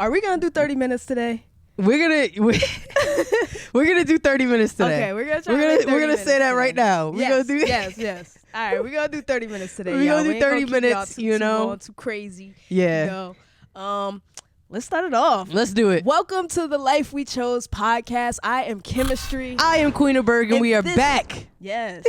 Are we gonna do 30 minutes today? We're gonna do 30 minutes today. Okay, we're gonna say that right now. We're gonna do yes. All right, we're gonna do 30 minutes today. We're gonna do 30 minutes. Too crazy. Yeah. Let's start it off. Let's do it. Welcome to the Life We Chose podcast. I am Kimmestry. I am Queena, and we are back. Yes.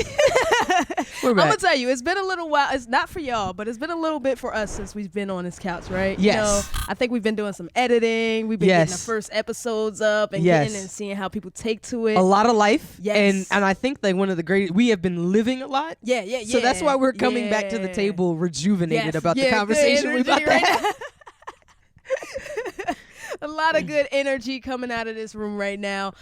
We're back. I'm gonna tell you, it's been a little while. It's not for y'all, but it's been a little bit for us since we've been on this couch, right? Yes. I think we've been doing some editing. We've been getting the first episodes up and getting and seeing how people take to it. A lot of life. Yes. And I think like one of the great, we have been living a lot. Yeah. So that's why we're coming back to the table rejuvenated about the conversation we're about to have. A lot of good energy coming out of this room right now.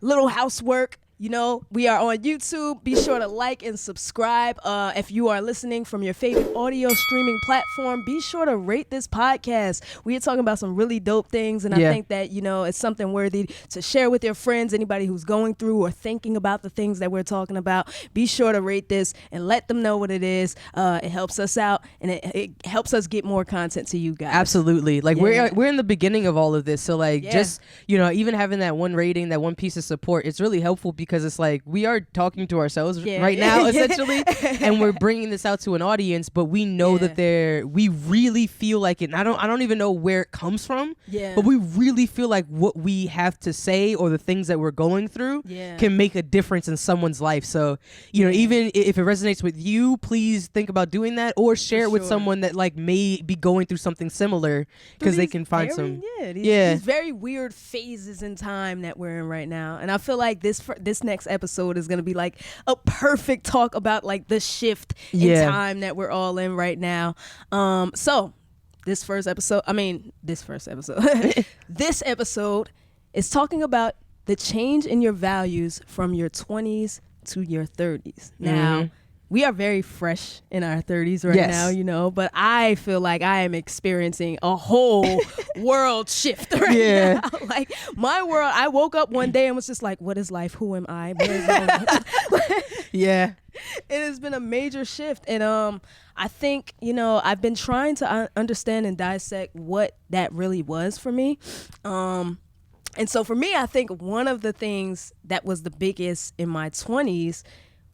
Little housework. You know, we are on YouTube. Be sure to like and subscribe. If you are listening from your favorite audio streaming platform, be sure to rate this podcast. We are talking about some really dope things, and I think that, you know, it's something worthy to share with your friends, anybody who's going through or thinking about the things that we're talking about. Be sure to rate this and let them know what it is. It helps us out, and it helps us get more content to you guys. Absolutely. Like we're in the beginning of all of this, so like just, you know, even having that one rating, that one piece of support, it's really helpful because it's like we are talking to ourselves right now essentially, and we're bringing this out to an audience, but we know that we really feel like it. And I don't even know where it comes from, but we really feel like what we have to say or the things that we're going through can make a difference in someone's life. So, you know, even if it resonates with you, please think about doing that or share it with someone that like may be going through something similar, because they can find these very weird phases in time that we're in right now. And I feel like this next episode is going to be like a perfect talk about like the shift in time that we're all in right now. So this episode is talking about the change in your values from your 20s to your 30s. Now, we are very fresh in our 30s right now, you know, but I feel like I am experiencing a whole world shift right now. Like my world, I woke up one day and was just like, what is life? Who am I? Where is it has been a major shift. And I think, you know, I've been trying to understand and dissect what that really was for me. And so for me, I think one of the things that was the biggest in my 20s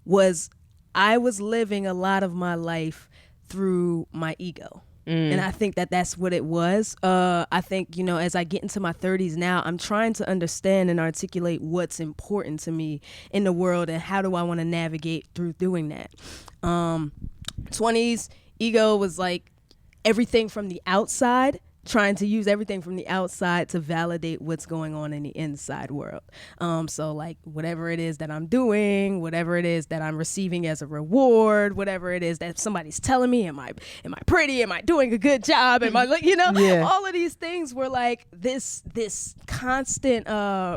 was I was living a lot of my life through my ego. And I think that that's what it was. I think, you know, as I get into my 30s now, I'm trying to understand and articulate what's important to me in the world and how do I want to navigate through doing that. 20s, ego was like everything from the outside, trying to use everything from the outside to validate what's going on in the inside world. So like whatever it is that I'm doing, whatever it is that I'm receiving as a reward, whatever it is that somebody's telling me, am I pretty? Am I doing a good job? Am I, you know, all of these things were like this constant,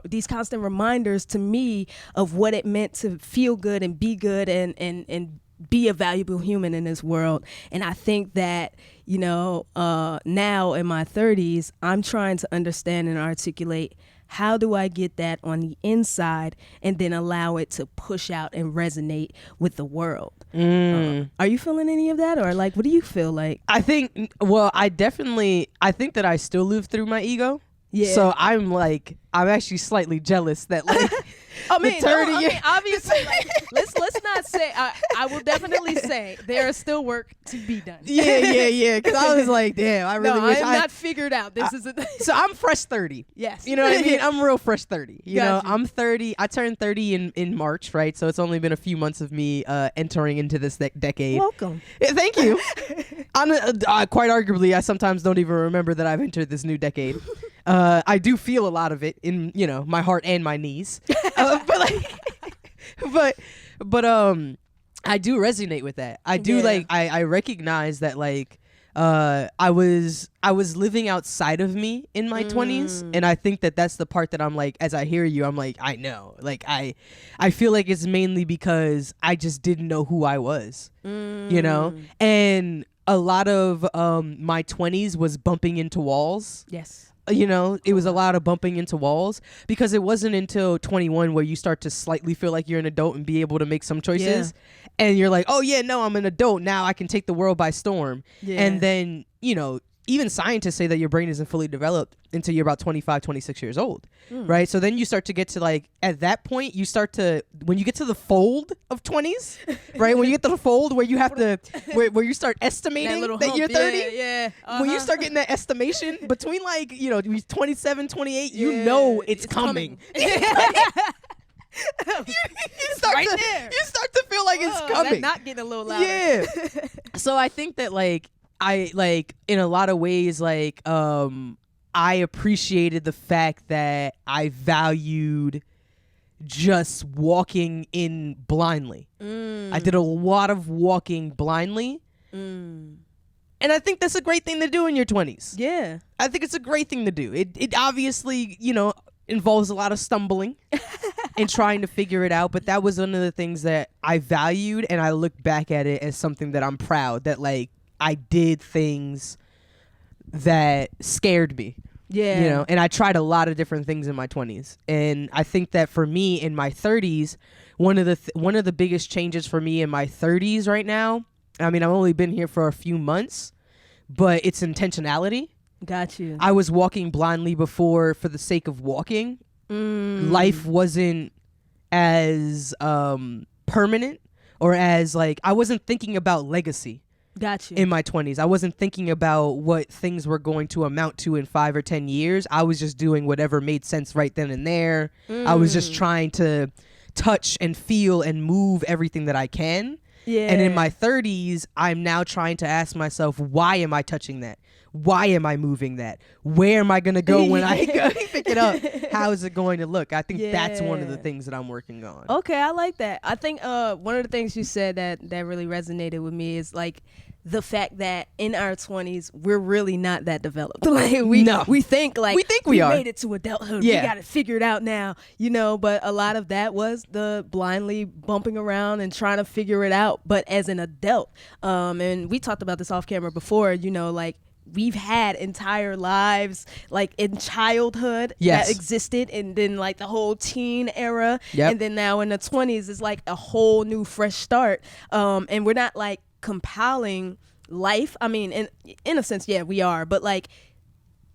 these constant reminders to me of what it meant to feel good and be good and be a valuable human in this world. And I think that, you know, now in my 30s, I'm trying to understand and articulate how do I get that on the inside and then allow it to push out and resonate with the world. Are you feeling any of that? Or like, what do you feel like? I think that I still live through my ego. Yeah. So I'm actually slightly jealous that like obviously like, let's not say I will definitely say there is still work to be done. Yeah. Because I was like, damn, I really wish I not figured out. So I'm fresh 30. Yes. You know what I mean? I'm real fresh 30. You know, I'm 30. I turned 30 in March, right? So it's only been a few months of me entering into this decade. Welcome. Yeah, thank you. I'm quite arguably, I sometimes don't even remember that I've entered this new decade. I do feel a lot of it in, you know, my heart and my knees, but I do resonate with that. I do I recognize that like I was living outside of me in my 20s, and I think that that's the part that I'm like, as I hear you, I'm like, I know, like I feel like it's mainly because I just didn't know who I was, you know, and a lot of my 20s was bumping into walls. Yes. You know, it was a lot of bumping into walls because it wasn't until 21 where you start to slightly feel like you're an adult and be able to make some choices. And you're like, oh, yeah, no, I'm an adult. Now I can take the world by storm. Yeah. And then, you know, even scientists say that your brain isn't fully developed until you're about 25, 26 years old, right? So then you start to get to like, at that point, you start to, when you get to the fold of 20s, right? When you get to the fold where you have to, where you start estimating that you're 30, when you start getting that estimation between like, 27, 28, you know it's coming. You start to feel like it's coming. Not getting a little louder. Yeah. So I think that like, I like in a lot of ways, like, I appreciated the fact that I valued just walking in blindly. I did a lot of walking blindly. And I think that's a great thing to do in your 20s. Yeah. I think it's a great thing to do. It obviously, involves a lot of stumbling and trying to figure it out. But that was one of the things that I valued. And I look back at it as something that I'm proud that, like, I did things that scared me. Yeah. And I tried a lot of different things in my 20s. And I think that for me in my 30s, one of the biggest changes for me in my 30s right now, I mean, I've only been here for a few months, but it's intentionality. Got you. I was walking blindly before for the sake of walking. Life wasn't as permanent, or as like, I wasn't thinking about legacy. Got you. In my 20s. I wasn't thinking about what things were going to amount to in 5 or 10 years. I was just doing whatever made sense right then and there. I was just trying to touch and feel and move everything that I can. Yeah. And in my 30s, I'm now trying to ask myself, why am I touching that? Why am I moving that? Where am I going to go when I go pick it up? How is it going to look? I think that's one of the things that I'm working on. Okay, I like that. I think one of the things you said that really resonated with me is like the fact that in our 20s we're really not that developed. Like we think we are. Made it to adulthood. Yeah. We got it figured out now, but a lot of that was the blindly bumping around and trying to figure it out, but as an adult. And we talked about this off camera before, like we've had entire lives like in childhood that existed, and then like the whole teen era, and then now in the 20s is like a whole new fresh start, and we're not like compiling life. I mean, in a sense, yeah, we are, but like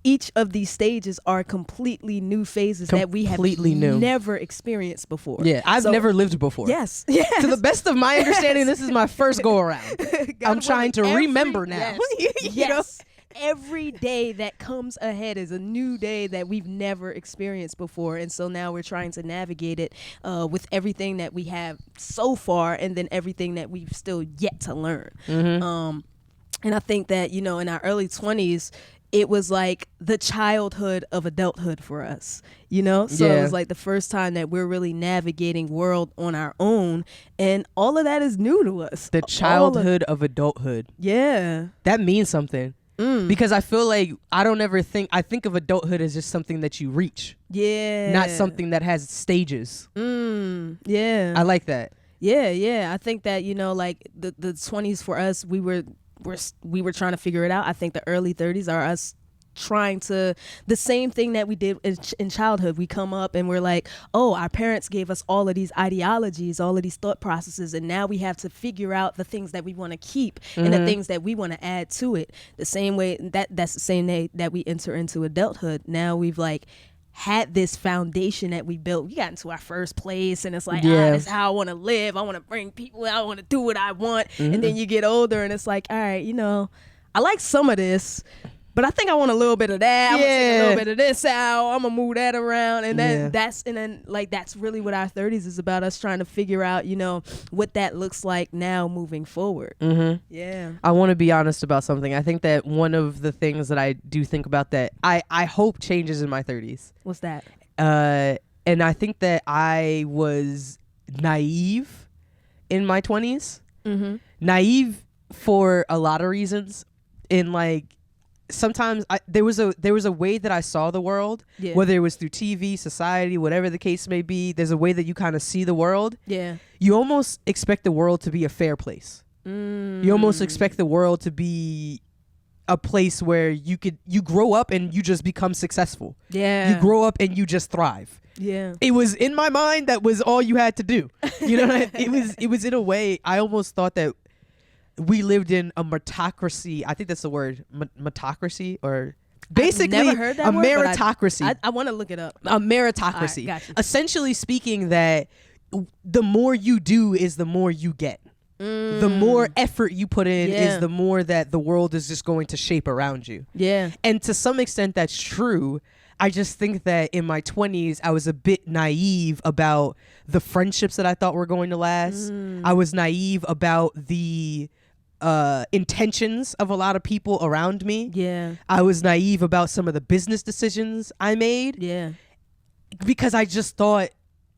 each of these stages are completely new phases that we have never experienced before. Yeah, I've never lived before. Yes. To the best of my understanding, this is my first go around. I'm trying to remember now. Yes. Every day that comes ahead is a new day that we've never experienced before, and so now we're trying to navigate it with everything that we have so far, and then everything that we've still yet to learn. And I think that in our early 20s, it was like the childhood of adulthood for us, so it was like the first time that we're really navigating world on our own, and all of that is new to us. The childhood of adulthood. Yeah, that means something. Because I feel like I think of adulthood as just something that you reach. Yeah. Not something that has stages. Yeah. I like that. Yeah. I think that, like the 20s for us, we were trying to figure it out. I think the early 30s are us trying to, the same thing that we did in childhood. We come up and we're like, oh, our parents gave us all of these ideologies, all of these thought processes, and now we have to figure out the things that we want to keep and the things that we want to add to it. The same way that's the same way that we enter into adulthood. Now we've like had this foundation that we built. We got into our first place, and it's like, this is how I want to live. I want to bring people out. I want to do what I want. And then you get older and it's like, all right, I like some of this, but I think I want a little bit of that. I'm gonna take a little bit of this out. I'm gonna move that around, and then that's really what our 30s is about. Us trying to figure out, what that looks like now moving forward. Yeah. I want to be honest about something. I think that one of the things that I do think about that I hope changes in my 30s. What's that? And I think that I was naive in my 20s. Naive for a lot of reasons. In like, sometimes there was a way that I saw the world, whether it was through TV, society, whatever the case may be. There's a way that you kind of see the world. Yeah. You almost expect the world to be a fair place. You almost expect the world to be a place where you grow up and you just become successful. Yeah. You grow up and you just thrive. Yeah. It was in my mind that was all you had to do. It was in a way, I almost thought that we lived in a meritocracy. I think that's the word, meritocracy, or basically I've never heard that a word, meritocracy. I want to look it up. A meritocracy. Right, gotcha. Essentially speaking, that the more you do is the more you get. The more effort you put in is the more that the world is just going to shape around you. Yeah. And to some extent that's true. I just think that in my 20s, I was a bit naive about the friendships that I thought were going to last. I was naive about the intentions of a lot of people around me. Yeah. I was naive about some of the business decisions I made. Yeah. Because I just thought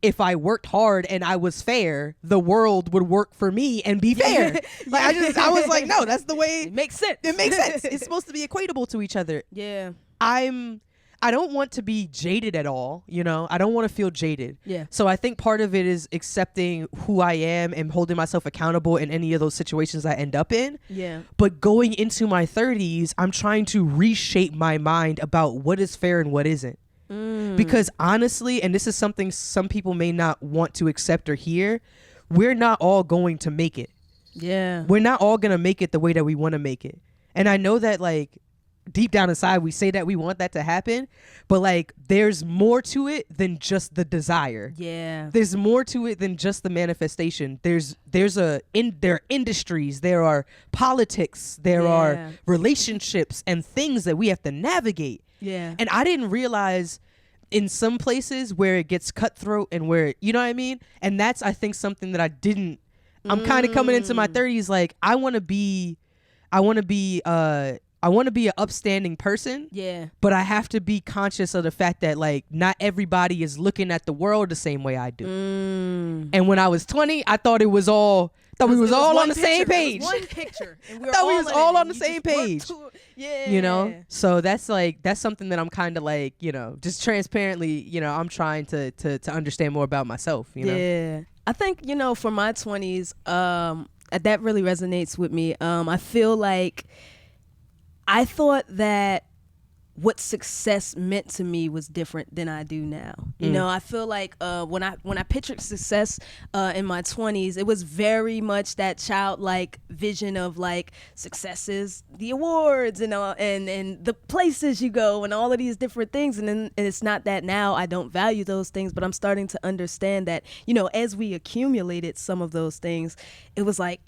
if I worked hard and I was fair, the world would work for me and be fair. I was like, no, that's the way. It makes sense. It makes sense. It's supposed to be equatable to each other. Yeah. I don't want to be jaded at all, you know? I don't want to feel jaded. Yeah. So I think part of it is accepting who I am and holding myself accountable in any of those situations I end up in. Yeah. But going into my 30s, I'm trying to reshape my mind about what is fair and what isn't. Because honestly, and this is something some people may not want to accept or hear, we're not all going to make it. Yeah. We're not all going to make it the way that we want to make it. And I know that, like, deep down inside we say that we want that to happen, but like there's more to it than just the desire. Yeah. There's more to it than just the manifestation. There are industries, there are politics, there are relationships and things that we have to navigate. Yeah. And I didn't realize in some places where it gets cutthroat and where, you know what I mean? And that's, I think, something that I'm kind of coming into my 30s like I want to be an upstanding person. Yeah. But I have to be conscious of the fact that like not everybody is looking at the world the same way I do. And when I was 20, I thought we was all on the same page. One picture. And we I thought we was all on the same page. Yeah. You know? So that's something that I'm kind of like, you know, just transparently, you know, I'm trying to understand more about myself, you know? Yeah. I think, you know, for my 20s, that really resonates with me. I feel like I thought that what success meant to me was different than I do now. You know, I feel like when I pictured success in my 20s, it was very much that childlike vision of like successes, the awards, and the places you go and all of these different things. And it's not that now I don't value those things, but I'm starting to understand that, you know, as we accumulated some of those things, it was like,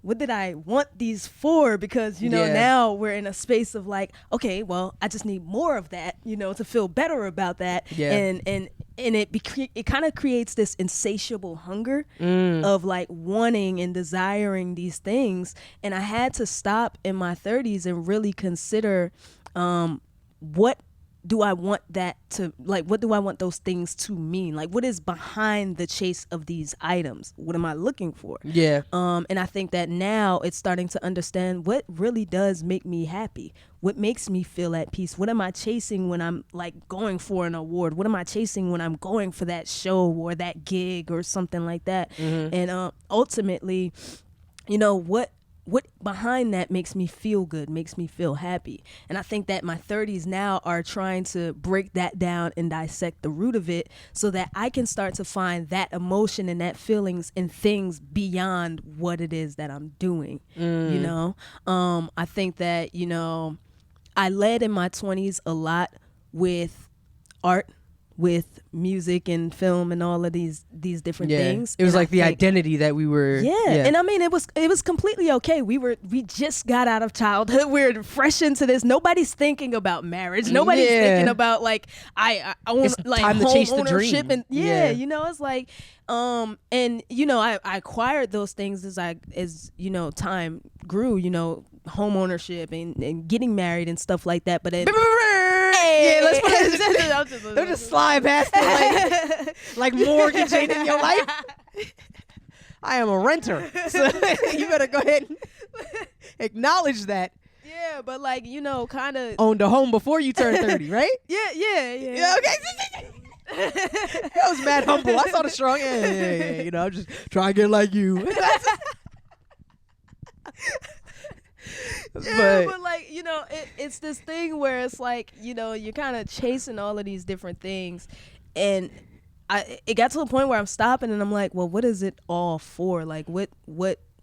what did I want these for? Because, you know, now we're in a space of like, okay, well, I just need more of that, you know, to feel better about that. Yeah. And it kind of creates this insatiable hunger of like wanting and desiring these things. And I had to stop in my 30s and really consider what do I want that to, like, what do I want those things to mean? Like, what is behind the chase of these items? What am I looking for? Yeah. And I think that now it's starting to understand what really does make me happy. What makes me feel at peace? What am I chasing when I'm like going for an award? What am I chasing when I'm going for that show or that gig or something like that? And ultimately, you know, what behind that makes me feel good, makes me feel happy. And I think that my 30s now are trying to break that down and dissect the root of it so that I can start to find that emotion and that feelings in things beyond what it is that I'm doing. You know, I think that, you know, I led in my 20s a lot with art, with music and film and all of these different things. It was and like the identity that we were. And I mean, it was completely okay. We just got out of childhood. We're fresh into this. Nobody's thinking about marriage. Nobody's thinking about like I own like time home to chase the ownership dream. and you know, it's like and you know, I acquired those things as you know, time grew, you know, home ownership and getting married and stuff like that. But let's put it. They'll just slide past it like mortgaging in your life. I am a renter, so you better go ahead and acknowledge that. Yeah, but like, you know, kind of owned a home before you turned 30, right? Yeah. Okay. That was mad humble. I saw the strong. Yeah. You know, I'm just trying to get like you. But like, you know, it's this thing where it's like, you know, you're kind of chasing all of these different things, and it got to a point where I'm stopping and I'm like, well, what is it all for? Like, what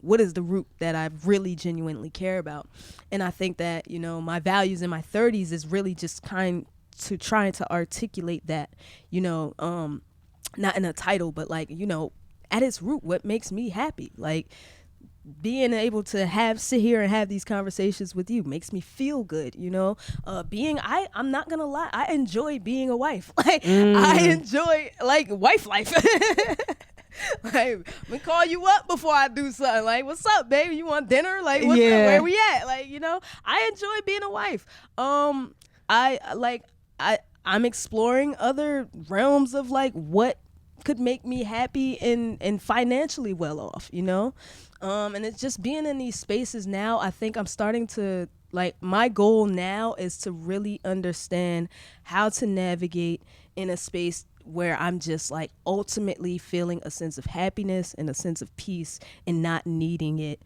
what is the root that I really genuinely care about? And I think that, my values in my 30s is really just trying to articulate that, not in a title, but like, at its root, what makes me happy? Like, being able to sit here and have these conversations with you makes me feel good, I'm not gonna lie, I enjoy being a wife. Like, I enjoy like wife life. Like, we call you up before I do something. Like, what's up, baby? You want dinner? Like, what's up? Where we at? Like, I enjoy being a wife. I'm exploring other realms of like what could make me happy and financially well off, and it's just being in these spaces now. I think I'm starting to, like, my goal now is to really understand how to navigate in a space where I'm just like ultimately feeling a sense of happiness and a sense of peace and not needing it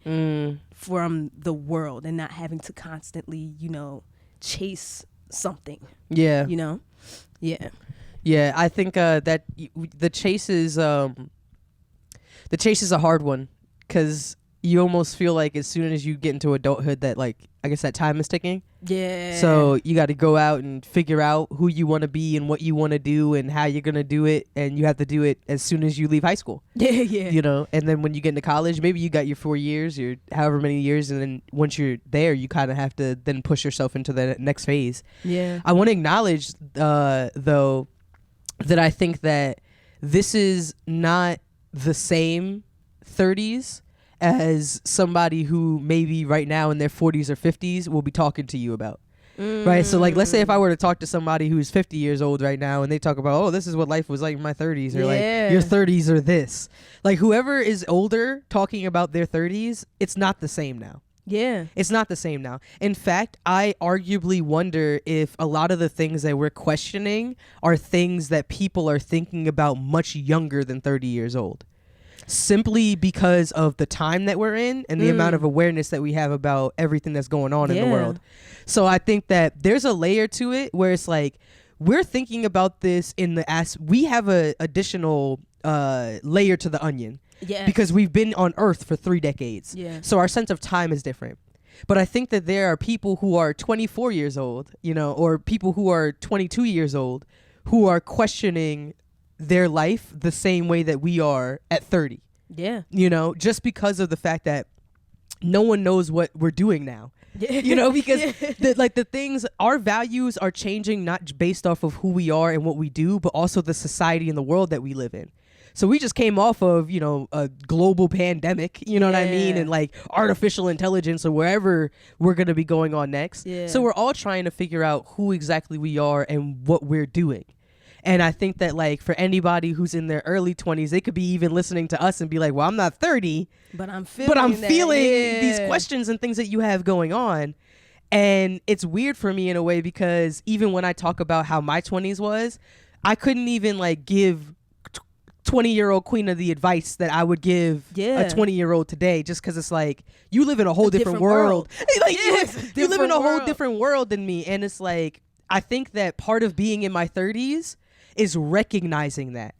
from the world and not having to constantly, chase something. Yeah. Yeah. Yeah, I think that the chase is a hard one, because you almost feel like as soon as you get into adulthood that, like, I guess that time is ticking. Yeah. So you got to go out and figure out who you want to be and what you want to do and how you're going to do it. And you have to do it as soon as you leave high school. Yeah. And then when you get into college, maybe you got your 4 years, your however many years. And then once you're there, you kind of have to then push yourself into the next phase. Yeah. I want to acknowledge, though, that I think that this is not the same 30s as somebody who maybe right now in their 40s or 50s will be talking to you about. Right? So, like, let's say if I were to talk to somebody who's 50 years old right now and they talk about, oh, this is what life was like in my 30s, or like, your 30s are this. Like, whoever is older talking about their 30s, it's not the same now. Yeah. It's not the same now. In fact, I arguably wonder if a lot of the things that we're questioning are things that people are thinking about much younger than 30 years old. Simply because of the time that we're in and the amount of awareness that we have about everything that's going on in the world. So I think that there's a layer to it where it's like, we're thinking about this we have a additional layer to the onion. Yeah. Because we've been on Earth for 3 decades. Yeah. So our sense of time is different. But I think that there are people who are 24 years old, or people who are 22 years old who are questioning their life the same way that we are at 30. Yeah. Just because of the fact that no one knows what we're doing now. Because the things, our values are changing not based off of who we are and what we do, but also the society and the world that we live in. So we just came off of, a global pandemic, what I mean? And like artificial intelligence or wherever we're going to be going on next. Yeah. So we're all trying to figure out who exactly we are and what we're doing. And I think that, like, for anybody who's in their early 20s, they could be even listening to us and be like, well, I'm not 30, but I'm feeling these questions and things that you have going on. And it's weird for me in a way, because even when I talk about how my 20s was, I couldn't even like give 20-year-old Queena the advice that I would give a 20-year-old today, just because it's like, you live in a whole different world. Like, you live in a whole different world than me. And it's like, I think that part of being in my 30s is recognizing that.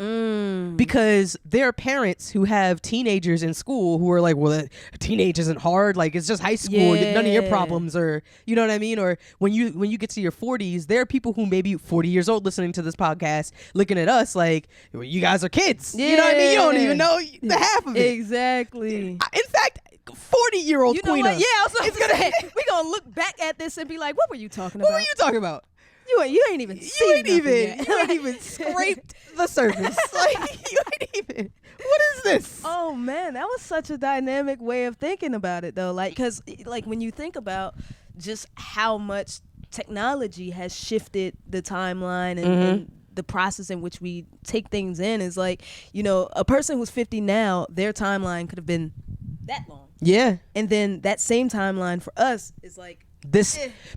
Because there are parents who have teenagers in school who are like, well, teenage isn't hard, like, it's just high school, none of your problems, or you know what I mean? Or when you get to your 40s, there are people who may be 40 years old listening to this podcast, looking at us like, well, you guys are kids. You know what I mean? You don't even know the half of it. Exactly. In fact, 40-year-old Queena. What? Yeah, we're gonna look back at this and be like, what were you talking about? What were you talking about? You ain't even seen yet. You ain't even scraped the surface. Like, you ain't even. What is this? Oh man, that was such a dynamic way of thinking about it, though. Like, because like when you think about just how much technology has shifted the timeline and the process in which we take things in, is like, a person who's 50 now, their timeline could have been that long. Yeah. And then that same timeline for us is like,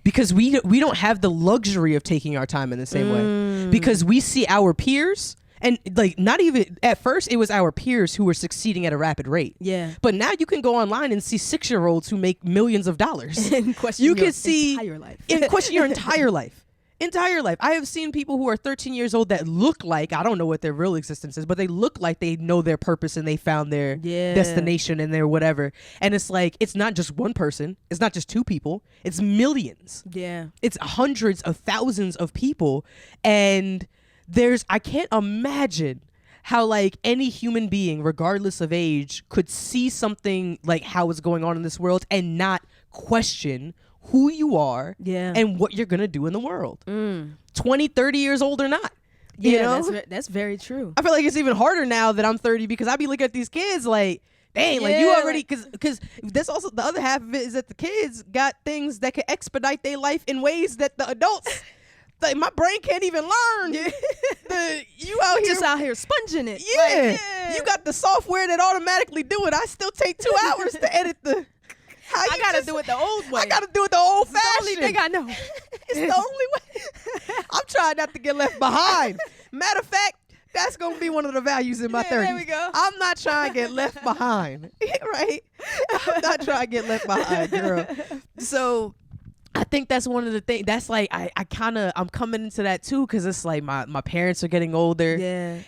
because we don't have the luxury of taking our time in the same way, because we see our peers, and like, not even at first it was our peers who were succeeding at a rapid rate, but now you can go online and see 6-year-olds who make millions of dollars and question your entire life. And question your entire life. Entire life. I have seen people who are 13 years old that look like, I don't know what their real existence is, but they look like they know their purpose and they found their destination and their whatever. And it's like, it's not just one person. It's not just two people. It's millions. Yeah. It's hundreds of thousands of people. And I can't imagine how like any human being, regardless of age, could see something like how it's going on in this world and not question who you are and what you're gonna do in the world. 20, 30 years old or not. You know? That's very true. I feel like it's even harder now that I'm 30 because I be looking at these kids like, dang, like you already, because that's also the other half of it is that the kids got things that can expedite their life in ways that the adults, like my brain can't even learn. You out here sponging it. Yeah. You got the software that automatically do it. I still take 2 hours to edit the. I gotta do it the old way. I gotta do it the old fashioned. It's the only thing I know. It's the only way. I'm trying not to get left behind. Matter of fact, that's gonna be one of the values in my 30s. There we go. I'm not trying to get left behind. Right? I'm not trying to get left behind, girl. So I think that's one of the things. That's like I'm coming into that too, because it's like my parents are getting older,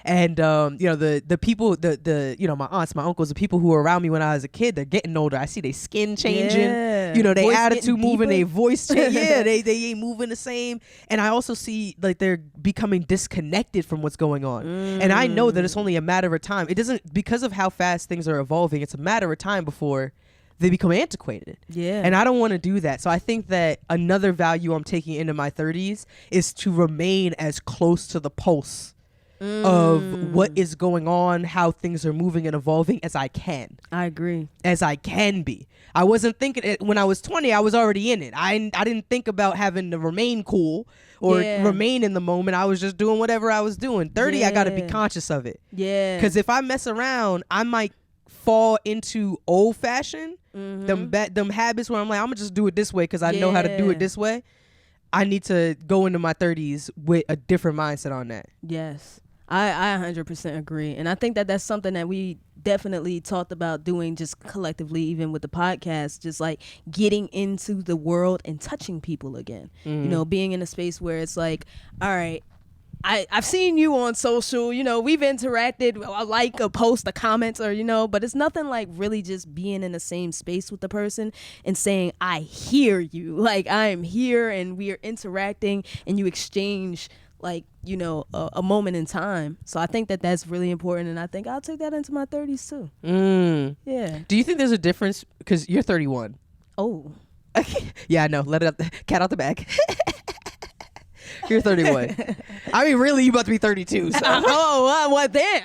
and the people, my aunts, my uncles, the people who were around me when I was a kid, they're getting older. I see their skin changing, their voice attitude moving, their voice changing. they ain't moving the same, and I also see like they're becoming disconnected from what's going on, and I know that it's only a matter of time. It doesn't, because of how fast things are evolving. It's a matter of time before they become antiquated. And I don't want to do that. So I think that another value I'm taking into my 30s is to remain as close to the pulse of what is going on, how things are moving and evolving as I can. I agree. As I can be. I wasn't thinking it when I was 20, I was already in it. I didn't think about having to remain cool or remain in the moment. I was just doing whatever I was doing. 30, I got to be conscious of it. Because if I mess around, I might fall into old fashioned them habits where I'm like, I'm gonna just do it this way because I know how to do it this way. I need to go into my 30s with a different mindset on that. Yes, I 100% agree, and I think that that's something that we definitely talked about doing just collectively, even with the podcast, just like getting into the world and touching people again. Being in a space where it's like, all right, I've seen you on social, we've interacted, I like a post, a comments, or, but it's nothing like really just being in the same space with the person and saying, I hear you, like I am here and we are interacting and you exchange like, a moment in time. So I think that that's really important. And I think I'll take that into my 30s too. Yeah. Do you think there's a difference? Because you're 31. Oh. Yeah, I know. Let it up. Cat out the bag. You're 31. I mean, really, you about to be 32. So. What then?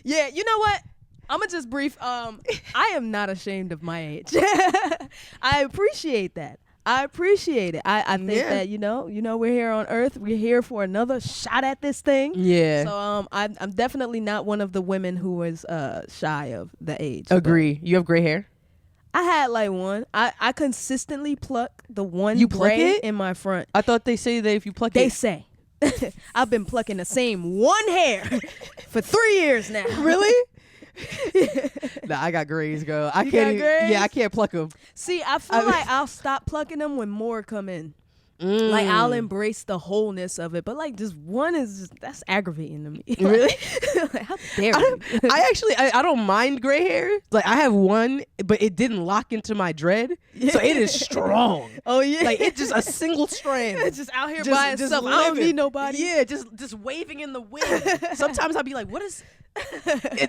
Yeah, you know what? I'm gonna just brief. I am not ashamed of my age. I appreciate that. I appreciate it. I think that we're here on Earth. We're here for another shot at this thing. Yeah. So I'm definitely not one of the women who was shy of the age. Agree. You have gray hair? I had like one. I consistently pluck the one you pluck gray it? in my front. I thought they say that if you pluck they say. I've been plucking the same one hair for 3 years now. Really? Nah, I got grays, girl. I can't pluck them. See, I feel like I'll stop plucking them when more come in. Like I'll embrace the wholeness of it, but like just one is that's aggravating to me. Really? Like, how dare you? I don't mind gray hair. Like I have one, but it didn't lock into my dread, so it is strong. Oh yeah, like it's just a single strand. It's just out here by itself. I don't need nobody. Yeah, just waving in the wind. Sometimes I'll be like, what is?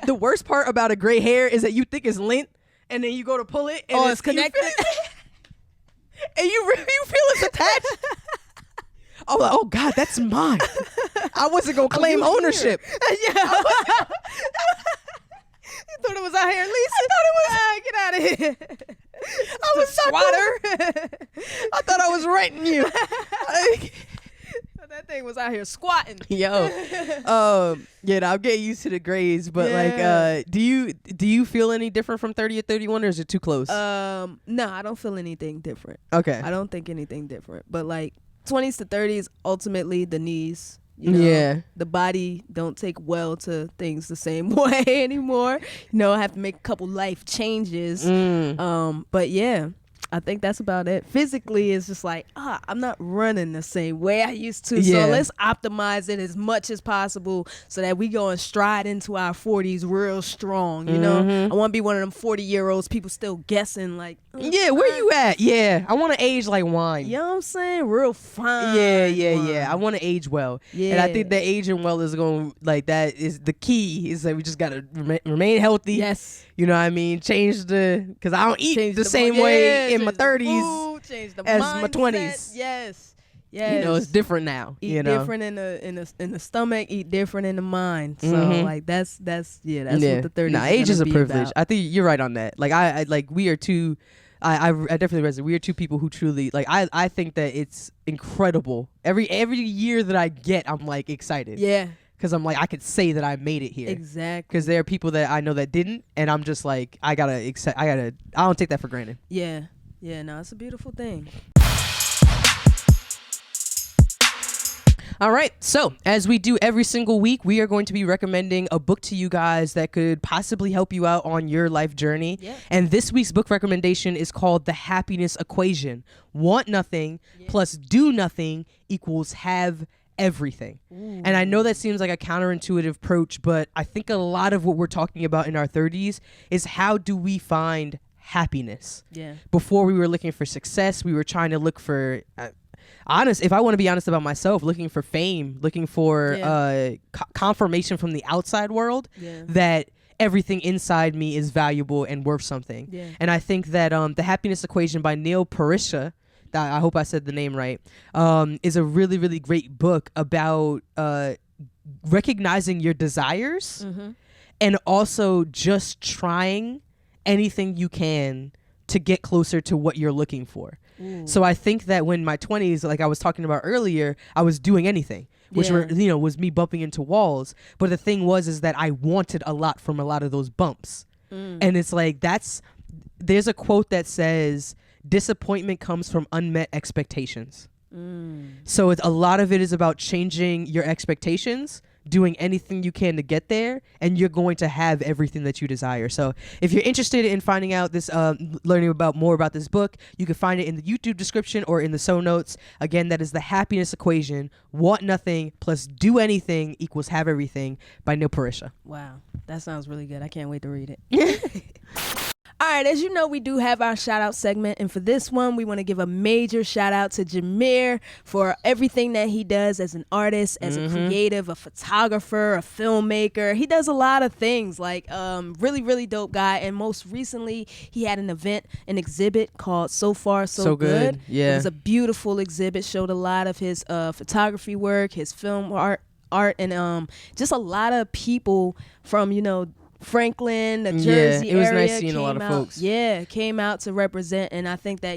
The worst part about a gray hair is that you think it's lint, and then you go to pull it, and it's connected. And you feel it's attached. I'm like, oh God, that's mine. I wasn't gonna claim ownership. Yeah. You thought it was out here, Lisa? I thought it was. Get out of here. I was squatter. I thought I was renting you. That thing was out here squatting. Yo. I'm getting used to the grays, but like, do you feel any different from 30 or 31, or is it too close? No, I don't feel anything different. Okay. I don't think anything different, but like 20s to 30s, ultimately the knees. The body don't take well to things the same way anymore. I have to make a couple life changes. But yeah. I think that's about it. Physically, it's just like, I'm not running the same way I used to. Yeah. So let's optimize it as much as possible so that we go and stride into our 40s real strong. You know, I want to be one of them 40-year-olds people still guessing like, yeah, where you at? Yeah, I want to age like wine. You know what I'm saying? Real fine. Yeah. I want to age well. Yeah. And I think that aging well is going like that is the key. Is that we just gotta remain healthy. Yes. You know what I mean? Because I don't eat the same way in my 30s as my 20s. Yes. You know, it's different now. Eat different in the stomach. Eat different in the mind. So like that's what the 30s. Nah, age is a privilege. About. I think you're right on that. Like I like we are two. I definitely resonate. We are two people who truly like. I think that it's incredible. Every year that I get, I'm like excited. Yeah. Because I'm like, I could say that I made it here. Exactly. Because there are people that I know that didn't, and I'm just like, I don't take that for granted. Yeah. No, it's a beautiful thing. All right. So as we do every single week, we are going to be recommending a book to you guys that could possibly help you out on your life journey. Yeah. And this week's book recommendation is called The Happiness Equation. Want nothing plus do nothing equals have everything. Ooh. And I know that seems like a counterintuitive approach, but I think a lot of what we're talking about in our 30s is how do we find happiness? Yeah. Before we were looking for success, we were trying to look for if I want to be honest about myself, looking for fame, looking for confirmation from the outside world that everything inside me is valuable and worth something. Yeah. And I think that The Happiness Equation by Neil Parisha, I hope I said the name right, is a really, really great book about recognizing your desires and also just trying anything you can to get closer to what you're looking for. Ooh. So I think that when my 20s, like I was talking about earlier, I was doing anything, which was me bumping into walls. But the thing is that I wanted a lot from a lot of those bumps. And it's like, there's a quote that says, disappointment comes from unmet expectations. So a lot of it is about changing your expectations, doing anything you can to get there, and you're going to have everything that you desire. So if you're interested in finding out this, learning more about this book, you can find it in the YouTube description or in the show notes. Again, that is The Happiness Equation. Want nothing plus do anything equals have everything by Neil Parisha. Wow, that sounds really good. I can't wait to read it. All right, as you know, we do have our shout out segment. And for this one, we want to give a major shout out to Jameer for everything that he does as an artist, as a creative, a photographer, a filmmaker. He does a lot of things, like really, really dope guy. And most recently, he had an exhibit called So Far, So Good. Yeah. It was a beautiful exhibit, showed a lot of his photography work, his film art, and just a lot of people from, Franklin, the Jersey area. It was nice seeing a lot of folks. Yeah, came out to represent. And I think that,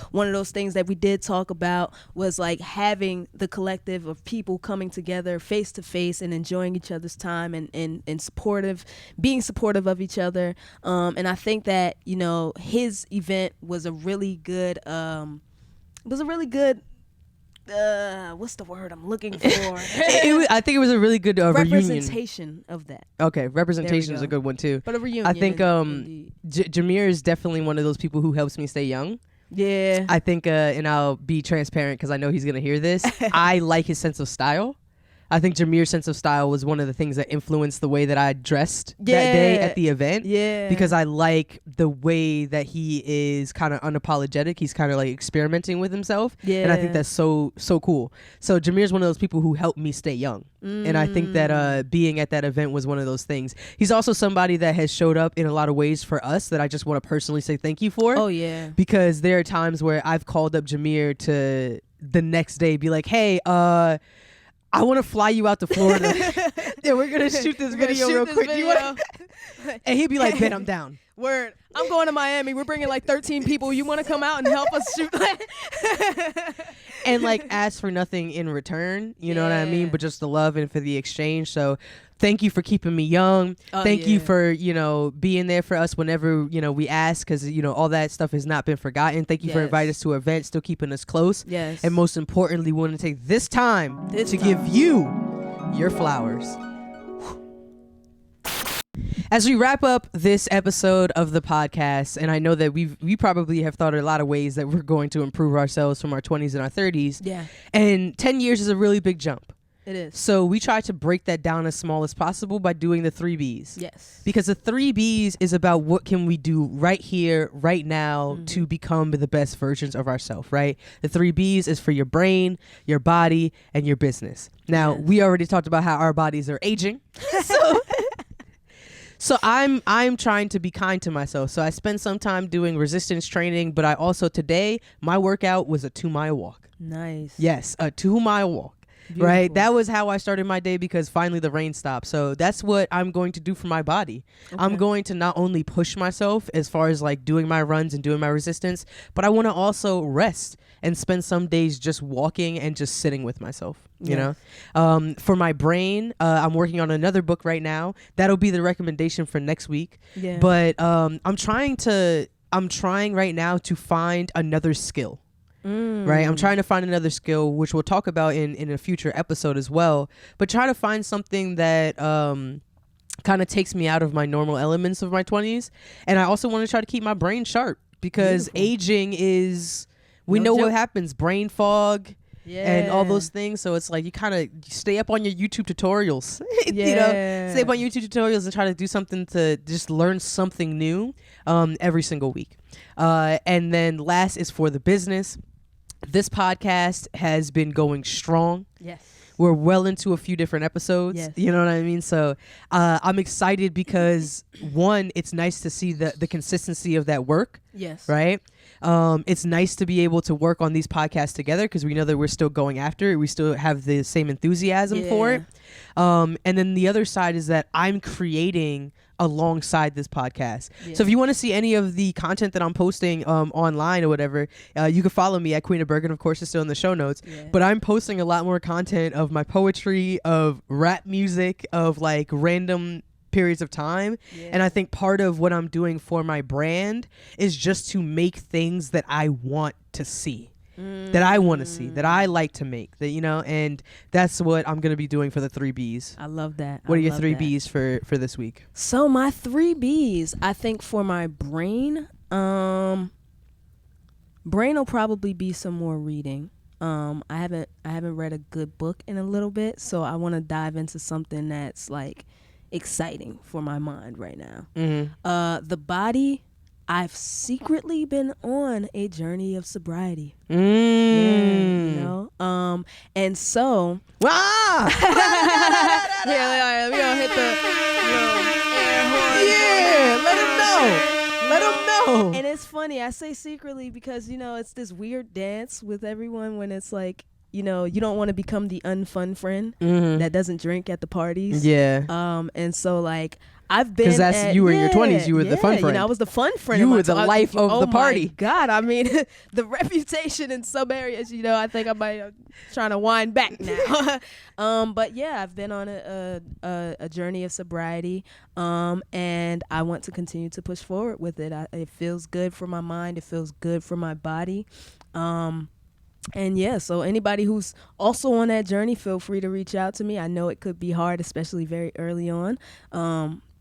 one of those things that we did talk about was like having the collective of people coming together face to face and enjoying each other's time and being supportive of each other. And I think that, his event was a really good, what's the word I'm looking for? I think it was a really good representation reunion of that. Okay, representation is a good one too. But a reunion. I think Jameer is definitely one of those people who helps me stay young. Yeah. I think, and I'll be transparent because I know he's gonna hear this. I like his sense of style. I think Jameer's sense of style was one of the things that influenced the way that I dressed that day at the event. Yeah. Because I like the way that he is kind of unapologetic. He's kind of like experimenting with himself. Yeah. And I think that's so cool. So Jameer's one of those people who helped me stay young. And I think that being at that event was one of those things. He's also somebody that has showed up in a lot of ways for us that I just want to personally say thank you for. Oh, yeah. Because there are times where I've called up Jameer to the next day be like, hey, I want to fly you out to Florida. Yeah, we're going to shoot this video real quick. And he'd be like, Ben, I'm down. Word. I'm going to Miami. We're bringing like 13 people. You want to come out and help us shoot? And like ask for nothing in return. You know what I mean? But just the love and for the exchange. So thank you for keeping me young. Thank you for, being there for us whenever, we ask, because, all that stuff has not been forgotten. Thank you for inviting us to events, still keeping us close. Yes. And most importantly, we want to take this time to give you your flowers. As we wrap up this episode of the podcast, and I know that we probably have thought of a lot of ways that we're going to improve ourselves from our 20s and our 30s. Yeah. And 10 years is a really big jump. It is. So we try to break that down as small as possible by doing the 3 Bs. Yes. Because the 3 Bs is about what can we do right here, right now to become the best versions of ourselves, right? The 3 Bs is for your brain, your body, and your business. Now, we already talked about how our bodies are aging. So I'm trying to be kind to myself. So I spent some time doing resistance training, but I also today, my workout was a 2-mile walk. Nice. Yes, a 2-mile walk. Beautiful. Right. That was how I started my day because finally the rain stopped. So that's what I'm going to do for my body. Okay. I'm going to not only push myself as far as like doing my runs and doing my resistance, but I want to also rest and spend some days just walking and just sitting with myself, you know. For my brain, I'm working on another book right now. That'll be the recommendation for next week. Yeah. But I'm trying right now to find another skill. Right, I'm trying to find another skill, which we'll talk about in a future episode as well. But try to find something that kind of takes me out of my normal elements of my 20s, and I also want to try to keep my brain sharp because aging is we know what happens, brain fog. Yeah. And all those things. So it's like you kind of stay up on your YouTube tutorials. You know, stay up on YouTube tutorials and try to do something to just learn something new every single week. And then last is for the business. This podcast has been going strong. Yes. We're well into a few different episodes. Yes. You know what I mean? So I'm excited because, one, it's nice to see the consistency of that work. Yes. Right? It's nice to be able to work on these podcasts together because we know that we're still going after it. We still have the same enthusiasm for it. And then the other side is that I'm creating alongside this podcast. So if you want to see any of the content that I'm posting online or whatever, you can follow me at Queena Bergen. Of course, it's still in the show notes. But I'm posting a lot more content of my poetry, of rap music, of like random periods of time. And I think part of what I'm doing for my brand is just to make things that I want to see. That I want to see, that I like to make, that, you know, and that's what I'm going to be doing for the 3 Bs. I love that. What are your 3 Bs for this week? So my 3 Bs, I think for my brain, brain will probably be some more reading. I haven't read a good book in a little bit, so I want to dive into something that's like exciting for my mind right now. The body, I've secretly been on a journey of sobriety. Yeah, you know? And so we gonna hit the air horn. Yeah, let them know. And it's funny, I say secretly because, you know, it's this weird dance with everyone when it's like, you know, you don't want to become the unfun friend that doesn't drink at the parties. Yeah. And so like I've been, because you were in your 20s, you were the fun friend. You know, I was the fun friend. You were the life of the party. My God, I mean, the reputation in some areas, you know, I think I might trying to wind back now. But yeah, I've been on a journey of sobriety, and I want to continue to push forward with it. It feels good for my mind. It feels good for my body. And yeah, so anybody who's also on that journey, feel free to reach out to me. I know it could be hard, especially very early on.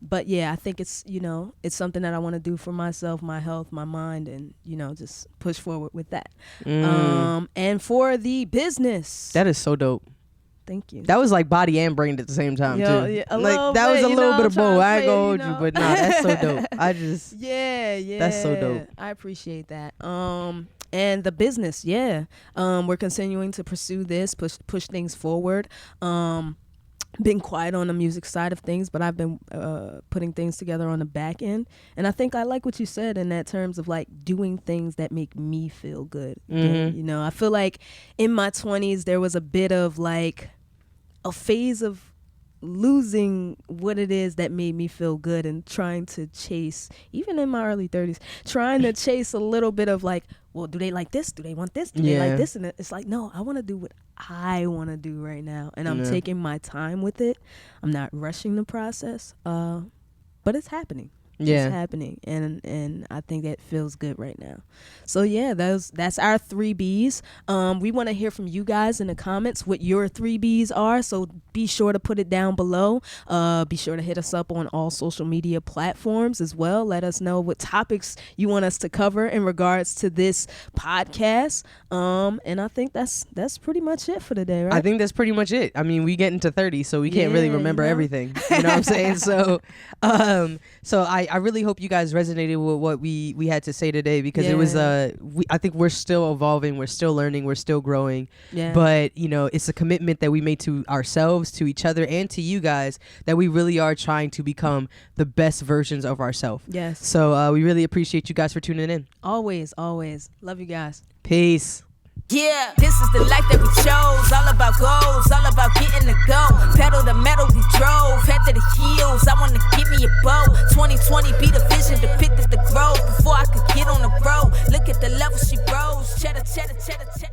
But yeah, I think it's, you know, it's something that I want to do for myself, my health, my mind, and, you know, just push forward with that. And for the business. That is so dope. Thank you. That was like body and brain at the same time, too. Yeah, like that was a little bit of both. I ain't gonna hold you, but nah, that's so dope. I just yeah, that's so dope. I appreciate that. And the business, we're continuing to pursue this, push things forward. Been quiet on the music side of things, but I've been putting things together on the back end. And I think I like what you said in that terms of like doing things that make me feel good. And, you know, I feel like in my 20s, there was a bit of like a phase of losing what it is that made me feel good and trying to chase, even in my early 30s, trying to chase a little bit of like, well, do they like this? Do they want this? Do they like this? And it's like, no, I want to do what I want to do right now. And I'm taking my time with it. I'm not rushing the process, but it's happening. happening, and I think that feels good right now. So yeah, that's our 3 B's. We want to hear from you guys in the comments what your 3 B's are, so be sure to put it down below. Be sure to hit us up on all social media platforms as well. Let us know what topics you want us to cover in regards to this podcast. And I think that's pretty much it for today, right? I think that's pretty much it. I mean, we get into 30, so we can't really remember everything. You know what I'm saying? So I really hope you guys resonated with what we had to say today, because it was I think we're still evolving, we're still learning, we're still growing. Yeah. But you know, it's a commitment that we made to ourselves, to each other, and to you guys, that we really are trying to become the best versions of ourselves. Yes. So we really appreciate you guys for tuning in. Always love you guys. Peace. Yeah, this is the life that we chose. All about goals, all about getting the go. Pedal to metal, we drove. Head to the heels, I wanna give me a bow. 2020 be the vision, depicted the growth. Before I could get on the road, look at the level she rose. Cheddar, cheddar, cheddar, cheddar.